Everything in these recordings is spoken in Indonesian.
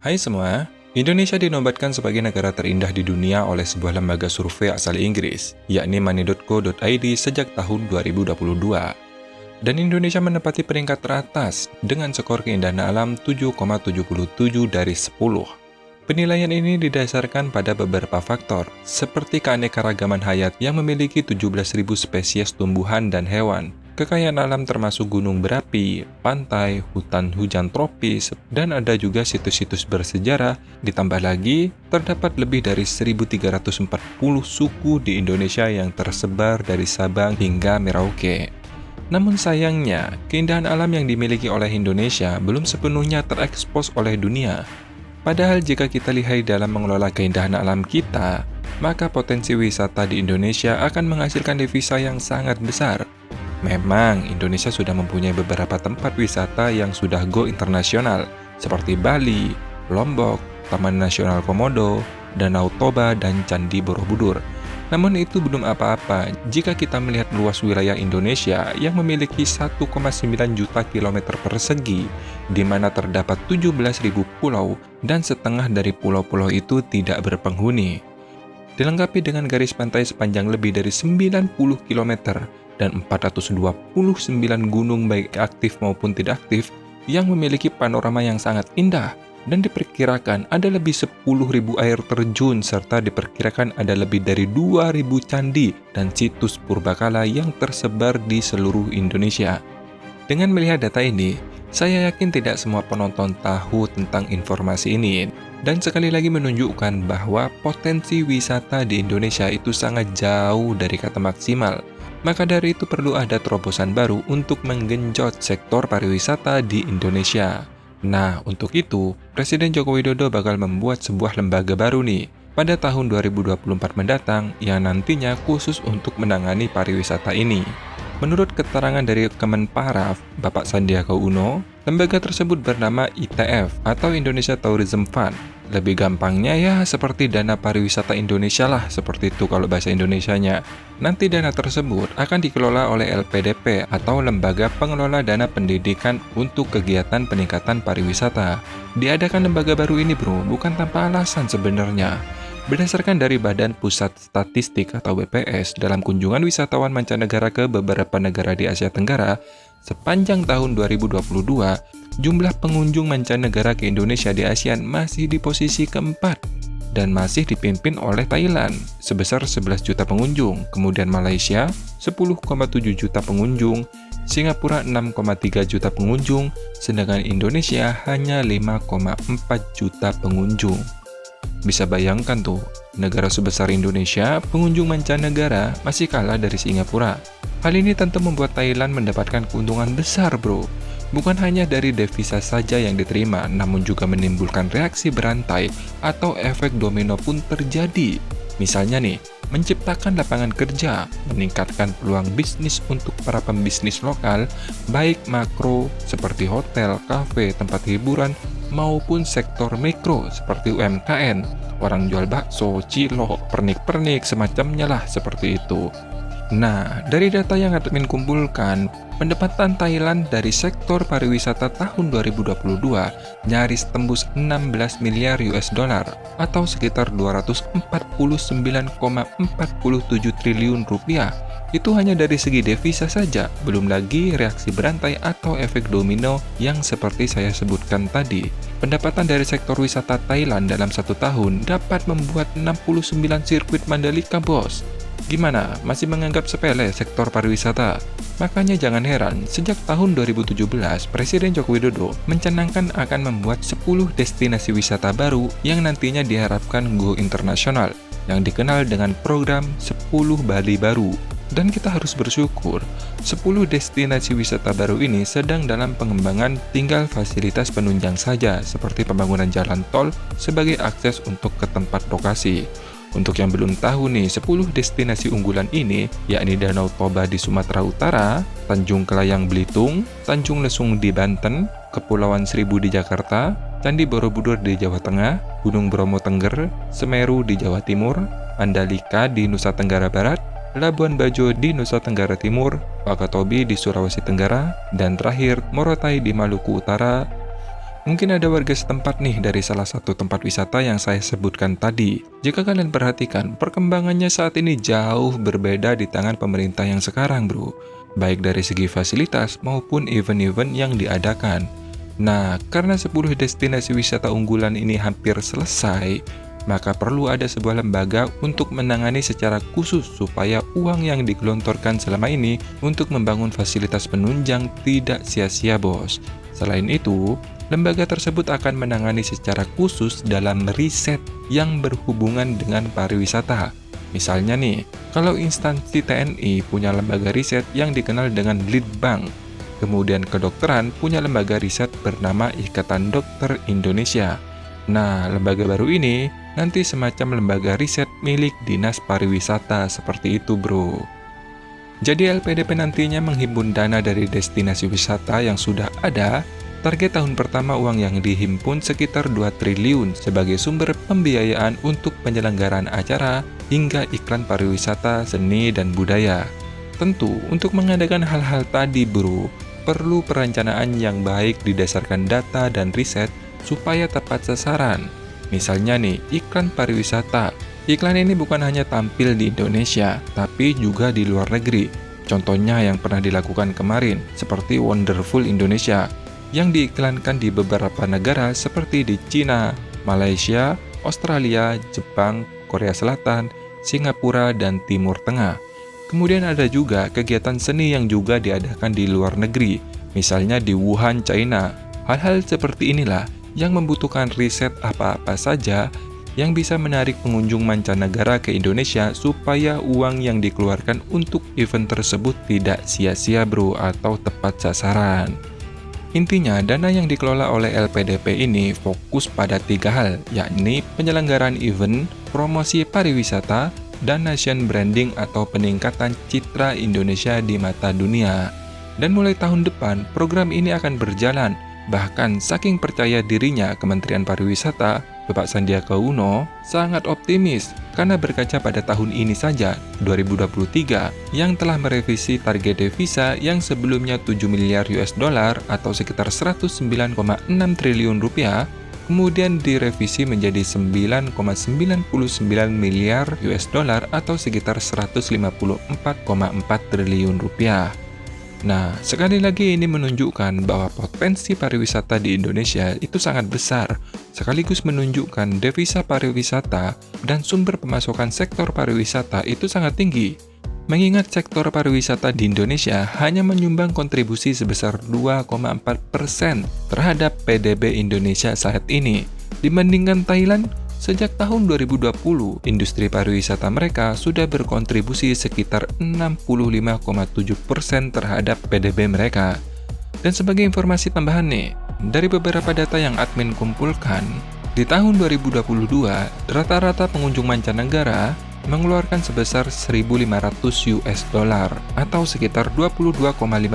Hai semua, Indonesia dinobatkan sebagai negara terindah di dunia oleh sebuah lembaga survei asal Inggris, yakni money.co.id sejak tahun 2022. Dan Indonesia menempati peringkat teratas dengan skor keindahan alam 7,77 dari 10. Penilaian ini didasarkan pada beberapa faktor, seperti keanekaragaman hayat yang memiliki 17.000 spesies tumbuhan dan hewan, kekayaan alam termasuk gunung berapi, pantai, hutan hujan tropis, dan ada juga situs-situs bersejarah. Ditambah lagi, terdapat lebih dari 1.340 suku di Indonesia yang tersebar dari Sabang hingga Merauke. Namun sayangnya, keindahan alam yang dimiliki oleh Indonesia belum sepenuhnya terekspos oleh dunia. Padahal jika kita lihai dalam mengelola keindahan alam kita, maka potensi wisata di Indonesia akan menghasilkan devisa yang sangat besar. Memang, Indonesia sudah mempunyai beberapa tempat wisata yang sudah go internasional, seperti Bali, Lombok, Taman Nasional Komodo, Danau Toba, dan Candi Borobudur. Namun itu belum apa-apa jika kita melihat luas wilayah Indonesia yang memiliki 1,9 juta kilometer persegi, di mana terdapat 17.000 pulau dan setengah dari pulau-pulau itu tidak berpenghuni. Dilengkapi dengan garis pantai sepanjang lebih dari 90 km dan 429 gunung baik aktif maupun tidak aktif yang memiliki panorama yang sangat indah. Dan diperkirakan ada lebih 10.000 air terjun serta diperkirakan ada lebih dari 2.000 candi dan situs purbakala yang tersebar di seluruh Indonesia. Dengan melihat data ini, saya yakin tidak semua penonton tahu tentang informasi ini dan sekali lagi menunjukkan bahwa potensi wisata di Indonesia itu sangat jauh dari kata maksimal. Maka dari itu perlu ada terobosan baru untuk menggenjot sektor pariwisata di Indonesia. Nah, untuk itu, Presiden Joko Widodo bakal membuat sebuah lembaga baru nih pada tahun 2024 mendatang yang nantinya khusus untuk menangani pariwisata ini. Menurut keterangan dari Kemenparaf, Bapak Sandiaga Uno, lembaga tersebut bernama ITF atau Indonesia Tourism Fund. Lebih gampangnya ya seperti dana pariwisata Indonesia lah, seperti itu kalau bahasa Indonesianya. Nanti dana tersebut akan dikelola oleh LPDP atau Lembaga Pengelola Dana Pendidikan untuk kegiatan peningkatan pariwisata. Diadakan lembaga baru ini bro, bukan tanpa alasan sebenarnya. Berdasarkan dari Badan Pusat Statistik atau BPS, dalam kunjungan wisatawan mancanegara ke beberapa negara di Asia Tenggara, sepanjang tahun 2022, jumlah pengunjung mancanegara ke Indonesia di ASEAN masih di posisi keempat dan masih dipimpin oleh Thailand sebesar 11 juta pengunjung, kemudian Malaysia 10,7 juta pengunjung, Singapura 6,3 juta pengunjung, sedangkan Indonesia hanya 5,4 juta pengunjung. Bisa bayangkan tuh, negara sebesar Indonesia, pengunjung mancanegara masih kalah dari Singapura. Hal ini tentu membuat Thailand mendapatkan keuntungan besar bro. Bukan hanya dari devisa saja yang diterima, namun juga menimbulkan reaksi berantai atau efek domino pun terjadi. Misalnya nih, menciptakan lapangan kerja, meningkatkan peluang bisnis untuk para pembisnis lokal, baik makro seperti hotel, kafe, tempat hiburan, maupun sektor mikro seperti UMKM, orang jual bakso, cilok, pernik-pernik, semacamnya lah seperti itu. Nah, dari data yang admin kumpulkan, pendapatan Thailand dari sektor pariwisata tahun 2022 nyaris tembus 16 miliar US dollar atau sekitar 249,47 triliun rupiah. Itu hanya dari segi devisa saja, belum lagi reaksi berantai atau efek domino yang seperti saya sebutkan tadi. Pendapatan dari sektor wisata Thailand dalam 1 tahun dapat membuat 69 sirkuit Mandalika bos. Gimana? Masih menganggap sepele sektor pariwisata? Makanya jangan heran, sejak tahun 2017, Presiden Joko Widodo mencanangkan akan membuat 10 destinasi wisata baru yang nantinya diharapkan go internasional, yang dikenal dengan program 10 Bali Baru. Dan kita harus bersyukur, 10 destinasi wisata baru ini sedang dalam pengembangan, tinggal fasilitas penunjang saja, seperti pembangunan jalan tol sebagai akses untuk ke tempat lokasi. Untuk yang belum tahu nih, 10 destinasi unggulan ini, yakni Danau Toba di Sumatera Utara, Tanjung Kelayang Belitung, Tanjung Lesung di Banten, Kepulauan Seribu di Jakarta, Candi Borobudur di Jawa Tengah, Gunung Bromo Tengger, Semeru di Jawa Timur, Mandalika di Nusa Tenggara Barat, Labuan Bajo di Nusa Tenggara Timur, Wakatobi di Sulawesi Tenggara, dan terakhir Morotai di Maluku Utara. Mungkin ada warga setempat nih dari salah satu tempat wisata yang saya sebutkan tadi. Jika kalian perhatikan, perkembangannya saat ini jauh berbeda di tangan pemerintah yang sekarang, bro. Baik dari segi fasilitas maupun event-event yang diadakan. Nah, karena 10 destinasi wisata unggulan ini hampir selesai, maka perlu ada sebuah lembaga untuk menangani secara khusus supaya uang yang digelontorkan selama ini untuk membangun fasilitas penunjang tidak sia-sia, bos. Selain itu, lembaga tersebut akan menangani secara khusus dalam riset yang berhubungan dengan pariwisata. Misalnya nih, kalau instansi TNI punya lembaga riset yang dikenal dengan Litbang, kemudian kedokteran punya lembaga riset bernama Ikatan Dokter Indonesia. Nah, lembaga baru ini nanti semacam lembaga riset milik Dinas Pariwisata seperti itu, bro. Jadi LPDP nantinya menghimpun dana dari destinasi wisata yang sudah ada. Target tahun pertama uang yang dihimpun sekitar 2 triliun sebagai sumber pembiayaan untuk penyelenggaraan acara hingga iklan pariwisata, seni, dan budaya. Tentu, untuk mengadakan hal-hal tadi, bro, perlu perencanaan yang baik didasarkan data dan riset supaya tepat sasaran. Misalnya nih, iklan pariwisata. Iklan ini bukan hanya tampil di Indonesia, tapi juga di luar negeri. Contohnya yang pernah dilakukan kemarin, seperti Wonderful Indonesia, yang diiklankan di beberapa negara seperti di Cina, Malaysia, Australia, Jepang, Korea Selatan, Singapura, dan Timur Tengah. Kemudian ada juga kegiatan seni yang juga diadakan di luar negeri, misalnya di Wuhan, China. Hal-hal seperti inilah yang membutuhkan riset apa-apa saja yang bisa menarik pengunjung mancanegara ke Indonesia supaya uang yang dikeluarkan untuk event tersebut tidak sia-sia, bro, atau tepat sasaran. Intinya, dana yang dikelola oleh LPDP ini fokus pada 3 hal, yakni penyelenggaraan event, promosi pariwisata, dan nation branding atau peningkatan citra Indonesia di mata dunia. Dan mulai tahun depan, program ini akan berjalan. Bahkan saking percaya dirinya Kementerian Pariwisata, Bapak Sandiaga Uno sangat optimis karena berkaca pada tahun ini saja, 2023, yang telah merevisi target devisa yang sebelumnya 7 miliar US dollar atau sekitar 109,6 triliun rupiah, kemudian direvisi menjadi 9,99 miliar US dollar atau sekitar 154,4 triliun rupiah. Nah, sekali lagi ini menunjukkan bahwa potensi pariwisata di Indonesia itu sangat besar, sekaligus menunjukkan devisa pariwisata dan sumber pemasukan sektor pariwisata itu sangat tinggi. Mengingat sektor pariwisata di Indonesia hanya menyumbang kontribusi sebesar 2,4% terhadap PDB Indonesia saat ini. Dibandingkan Thailand, sejak tahun 2020, industri pariwisata mereka sudah berkontribusi sekitar 65,7% terhadap PDB mereka. Dan sebagai informasi tambahan nih, dari beberapa data yang admin kumpulkan, di tahun 2022, rata-rata pengunjung mancanegara mengeluarkan sebesar 1.500 US dollar atau sekitar 22,5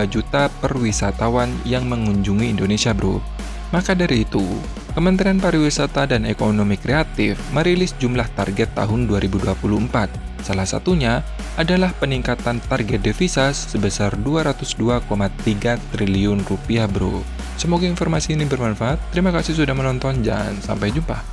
juta per wisatawan yang mengunjungi Indonesia, bro. Maka dari itu, Kementerian Pariwisata dan Ekonomi Kreatif merilis jumlah target tahun 2024. Salah satunya adalah peningkatan target devisa sebesar 202,3 triliun rupiah, bro. Semoga informasi ini bermanfaat. Terima kasih sudah menonton dan sampai jumpa.